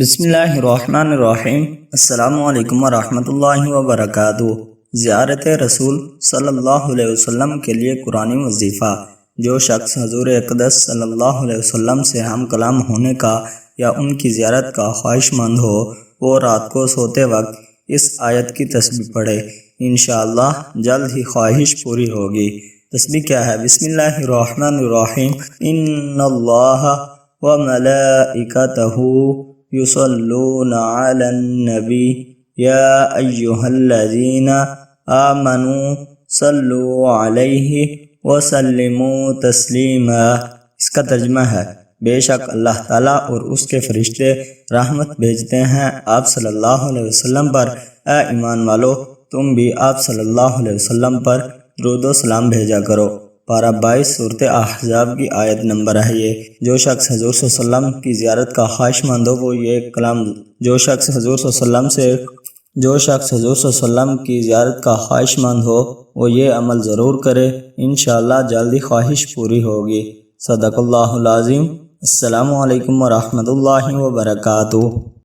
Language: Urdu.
بسم اللہ الرحمن الرحیم۔ السلام علیکم ورحمۃ اللہ وبرکاتہ۔ زیارت رسول صلی اللہ علیہ وسلم کے لیے قرآنی وظیفہ۔ جو شخص حضور اقدس صلی اللہ علیہ وسلم سے ہم کلام ہونے کا یا ان کی زیارت کا خواہش مند ہو، وہ رات کو سوتے وقت اس آیت کی تسبیح پڑھے، انشاءاللہ جلد ہی خواہش پوری ہوگی۔ تسبیح کیا ہے؟ بسم اللہ الرحمن الرحیم۔ ان اللہ وملائکتہ یصلون علی النبی یا ایہا الذین آمنوا صلوا علیہ وسلموا تسلیما۔ اس کا ترجمہ ہے، بے شک اللہ تعالیٰ اور اس کے فرشتے رحمت بھیجتے ہیں آپ صلی اللہ علیہ وسلم پر۔ اے ایمان والو، تم بھی آپ صلی اللہ علیہ وسلم پر درود و سلام بھیجا کرو۔ پارہ 22 سورۃ احزاب کی آیت نمبر ہے یہ۔ جو شخص حضور صلی اللہ علیہ وسلم کی زیارت کا خواہش مند ہو، وہ یہ کلام جو شخص حضور صلی اللہ علیہ وسلم کی زیارت کا خواہش مند ہو، وہ یہ عمل ضرور کرے، انشاءاللہ جلدی خواہش پوری ہوگی۔ صدق اللہ العظیم۔ السلام علیکم ورحمۃ اللہ وبرکاتہ۔